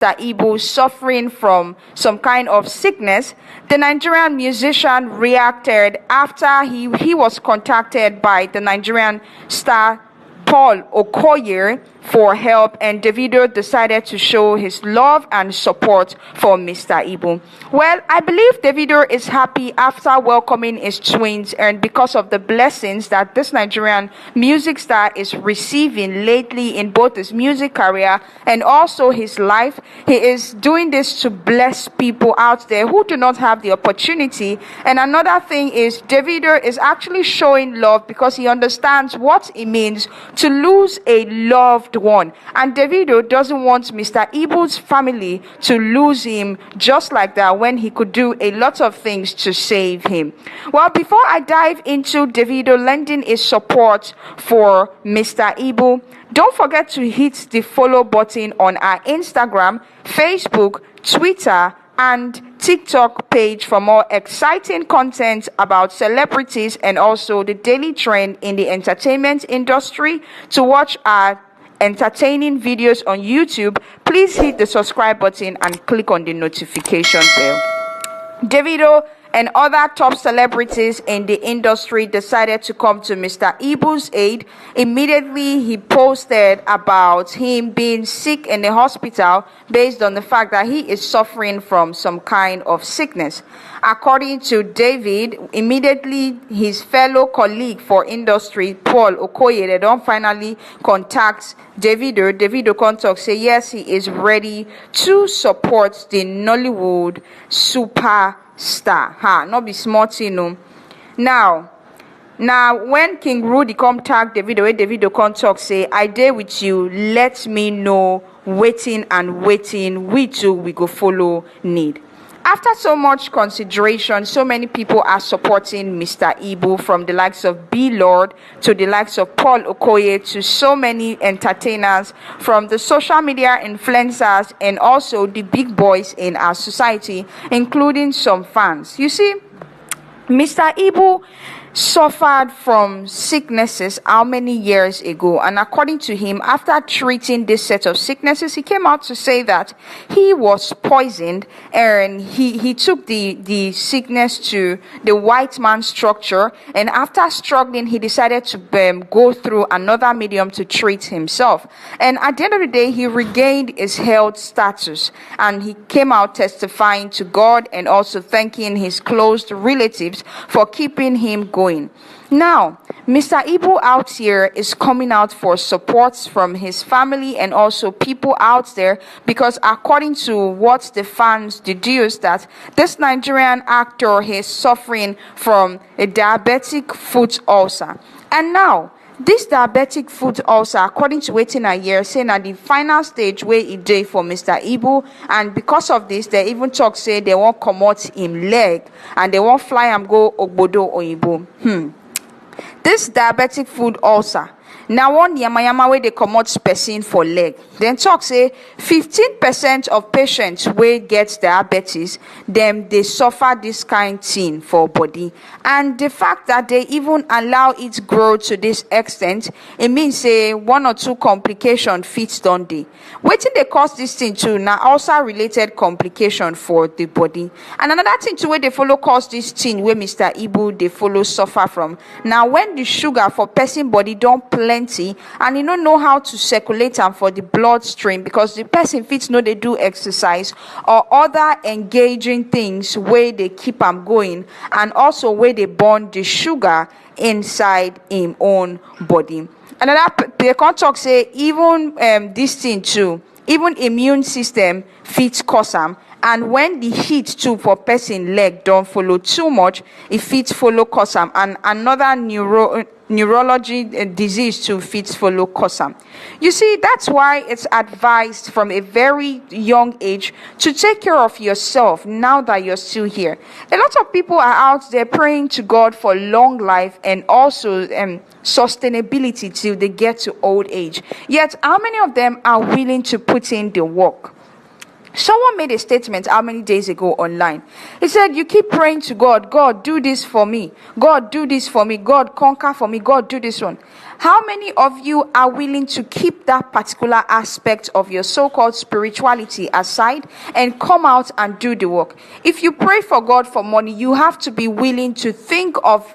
Mr. Ibu suffering from some kind of sickness, the Nigerian musician reacted after he was contacted by the Nigerian star Paul Okoye for help, and Davido decided to show his love and support for Mr. Ibu. Well, I believe Davido is happy after welcoming his twins, and because of the blessings that this Nigerian music star is receiving lately in both his music career and also his life. He is doing this to bless people out there who do not have the opportunity. And another thing is, Davido is actually showing love because he understands what it means to lose a loved one, and Davido doesn't want Mr. Ibu's family to lose him just like that when he could do a lot of things to save him. Well, before I dive into Davido lending his support for Mr. Ibu, don't forget to hit the follow button on our Instagram, Facebook, Twitter, and TikTok page for more exciting content about celebrities and also the daily trend in the entertainment industry. To watch our entertaining videos on YouTube, please hit the subscribe button and click on the notification bell. Davido and other top celebrities in the industry decided to come to Mr. Ibu's aid. Immediately, he posted about him being sick in the hospital based on the fact that he is suffering from some kind of sickness. According to David, immediately his fellow colleague for industry, Paul Okoye, they don't finally contact Davido. Davido contacts say yes, he is ready to support the Nollywood superstar. Not be smart, you know. Now when King Rudy contact Davido contact say, I dey with you, let me know, waiting, we too we go follow need. After so much consideration, so many people are supporting Mr. Ibu, from the likes of B Lord to the likes of Paul Okoye to so many entertainers, from the social media influencers and also the big boys in our society, including some fans. You see, Mr. Ibu suffered from sicknesses how many years ago, and according to him, after treating this set of sicknesses, he came out to say that he was poisoned, and he took the sickness to the white man structure, and after struggling, he decided to go through another medium to treat himself, and at the end of the day, he regained his health status, and he came out testifying to God and also thanking his close relatives for keeping him going. Now, Mr. Ibu out here is coming out for support from his family and also people out there, because according to what the fans deduce, that this Nigerian actor is suffering from a diabetic foot ulcer. And now, this diabetic foot ulcer, according to wetin I hear, saying at the final stage where it dey for Mr. Ibu, and because of this, they even talk say they won't comot him leg and they won't fly him go Ogbodo Oyibo. This diabetic foot ulcer, now one yamayama wey dey comot person for leg. Then talk say 15% of patients wey get diabetes, them they suffer this kind thing for body, and the fact that they even allow it grow to this extent, it means say one or two complication fits don dey. Wetin dey cause this thing too? Now ulcer related complication for the body, and another thing too wey dey follow cause this thing wey Mr. Ibu dey follow suffer from. Now when the sugar for person body don't plenty and you don't know how to circulate am for the bloodstream, because the person fit no dey do exercise or other engaging things where they keep am going, and also where they burn the sugar inside him own body. Another they can talk say even this thing too, even immune system fit cause am, and when the heat too for person leg don't follow too much, it fit follow cause am, and another neurology disease too fit follow cause am. You see, that's why it's advised from a very young age to take care of yourself now that you're still here. A lot of people are out there praying to God for long life and also sustainability till they get to old age. Yet, how many of them are willing to put in the work? Someone made a statement how many days ago online. He said, you keep praying to God, God, do this for me. God, do this for me. God, conquer for me. God, do this one. How many of you are willing to keep that particular aspect of your so-called spirituality aside and come out and do the work? If you pray for God for money, you have to be willing to think of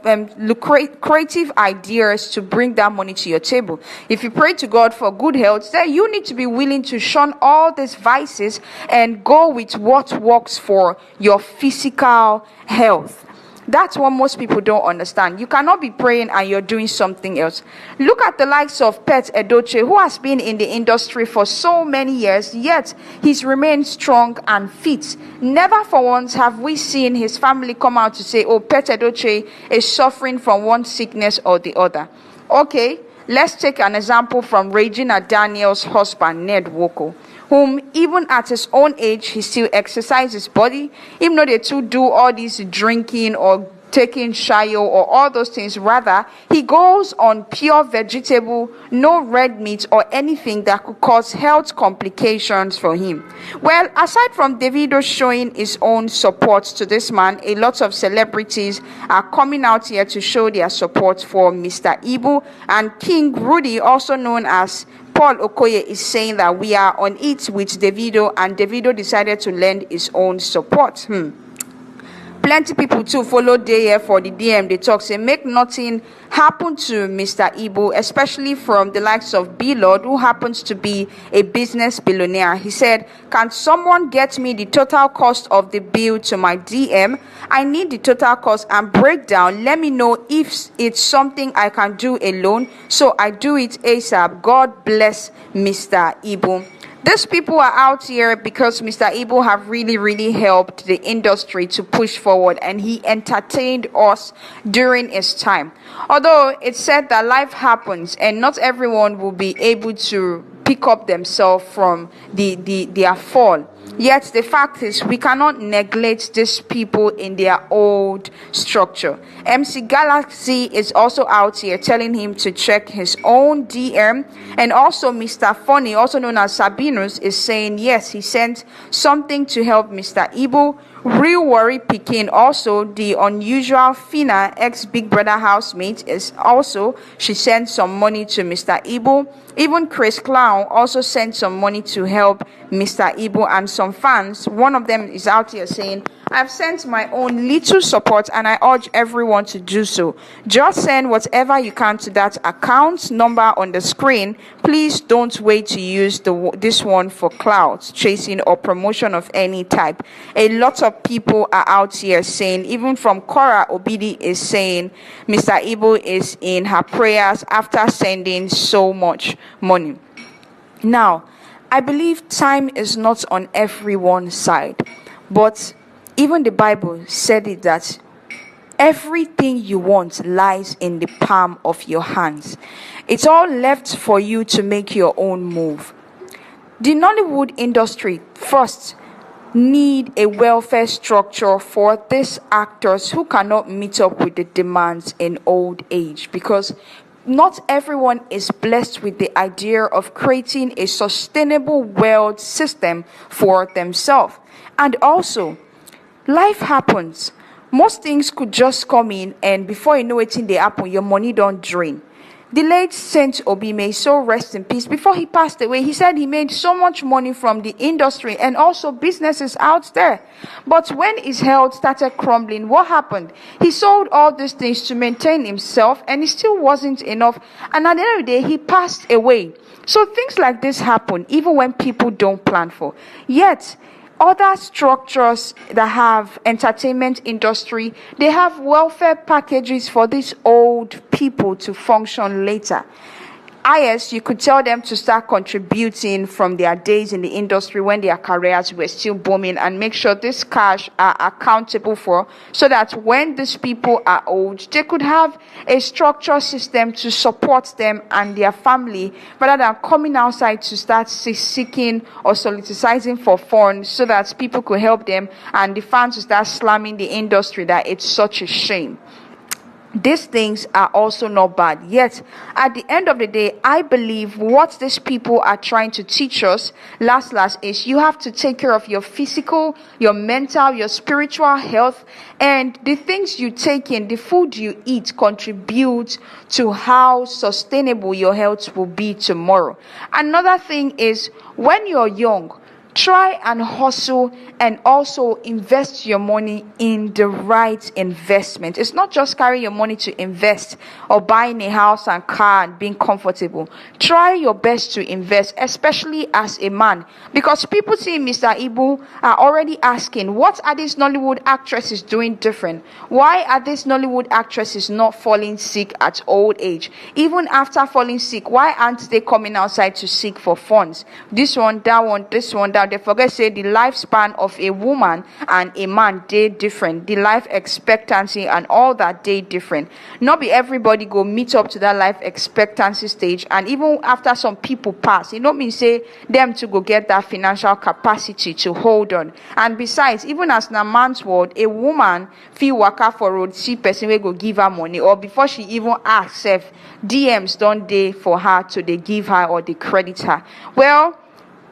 creative ideas to bring that money to your table. If you pray to God for good health, then you need to be willing to shun all these vices and go with what works for your physical health. That's what most people don't understand. You cannot be praying and you're doing something else. Look at the likes of Pet Edochie, who has been in the industry for so many years, yet he's remained strong and fit. Never for once have we seen his family come out to say, oh, Pet Edochie is suffering from one sickness or the other. Okay, let's take an example from Regina Daniels' husband, Ned Woko, whom even at his own age, he still exercises his body, even though they too do all this drinking or taking shayo or all those things. Rather, he goes on pure vegetable, no red meat or anything that could cause health complications for him. Well, aside from Davido showing his own support to this man, a lot of celebrities are coming out here to show their support for Mr. Ibu, and King Rudy, also known as Paul Okoye, is saying that we are on it with Davido, and Davido decided to lend his own support. Plenty people too followed there for the DM. They talk, say, make nothing happen to Mr. Ibu, especially from the likes of B-Lord, who happens to be a business billionaire. He said, can someone get me the total cost of the bill to my DM? I need the total cost and breakdown. Let me know if it's something I can do alone, so I do it ASAP. God bless Mr. Ibu. These people are out here because Mr. Ibu have really helped the industry to push forward, and he entertained us during his time. Although it's said that life happens and not everyone will be able to pick up themselves from their fall. Yet the fact is, we cannot neglect these people in their old structure. MC Galaxy is also out here telling him to check his own DM. And also Mr. Funny, also known as Sabinus, is saying yes, he sent something to help Mr. Ibu. Real Worry Pekin, also the unusual Fina, ex-Big Brother housemate, is also, she sent some money to Mr. Ibu. Even Chris Clown also sent some money to help Mr. Ibu, and some fans, one of them is out here saying, I've sent my own little support and I urge everyone to do so. Just send whatever you can to that account number on the screen. Please don't wait to use this one for clout, chasing or promotion of any type. A lot of people are out here saying, even from Cora Obidi is saying, Mr. Ibu is in her prayers after sending so much money. Now, I believe time is not on everyone's side, but even the Bible said it that everything you want lies in the palm of your hands. It's all left for you to make your own move. The Nollywood industry first need a welfare structure for these actors who cannot meet up with the demands in old age, because not everyone is blessed with the idea of creating a sustainable wealth system for themselves. And also, life happens. Most things could just come in, and before you know it, they happen, your money don't drain. The late Saint Obi, may so rest in peace, before he passed away, he said he made so much money from the industry and also businesses out there. But when his health started crumbling, what happened? He sold all these things to maintain himself, and it still wasn't enough. And at the end of the day, he passed away. So things like this happen even when people don't plan for. Yet, other structures that have entertainment industry, they have welfare packages for these old people to function later. Yes, you could tell them to start contributing from their days in the industry when their careers were still booming, and make sure this cash are accountable for, so that when these people are old, they could have a structured system to support them and their family, rather than coming outside to start seeking or soliciting for funds so that people could help them, and the fans will start slamming the industry that it's such a shame. these things are also not bad. Yet, at the end of the day, I believe what these people are trying to teach us, last, is you have to take care of your physical, your mental, your spiritual health, and the things you take in, the food you eat, contribute to how sustainable your health will be tomorrow. Another thing is, when you're young, try and hustle and also invest your money in the right investment. It's not just carrying your money to invest or buying a house and car and being comfortable. Try your best to invest, especially as a man, because people see Mr. Ibu are already asking, what are these Nollywood actresses doing different? Why are these Nollywood actresses not falling sick at old age? Even after falling sick, why aren't they coming outside to seek for funds? This one, that one, this one, that. They forget say the lifespan of a woman and a man, they different. The life expectancy and all that, they different. Not be everybody go meet up to that life expectancy stage, and even after some people pass, it don't mean say them to go get that financial capacity to hold on. And besides, even as na man's world, a woman feel waka for road, see person wey go give her money, or before she even asks if DMs don't they for her to they give her or they credit her. Well,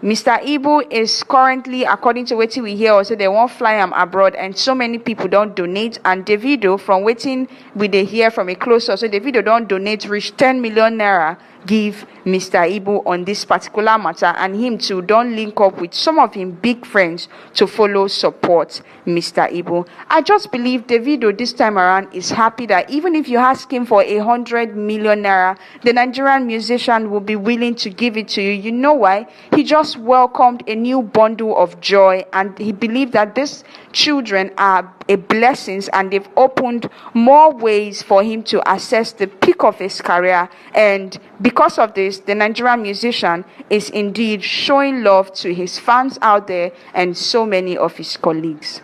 Mr. Ibu is currently, according to what we hear, also they won't fly him abroad, and so many people don't donate. And Davido, from waiting we they hear from a close source, so Davido don't donate reach 10 million naira give Mr. Ibu on this particular matter, and him too don't link up with some of him big friends to follow support Mr. Ibu. I just believe Davido this time around is happy that even if you ask him for 100 million naira, the Nigerian musician will be willing to give it to you. You know why? He just welcomed a new bundle of joy, and he believed that these children are a blessings, and they've opened more ways for him to access the peak of his career. And because of this, the Nigerian musician is indeed showing love to his fans out there and so many of his colleagues.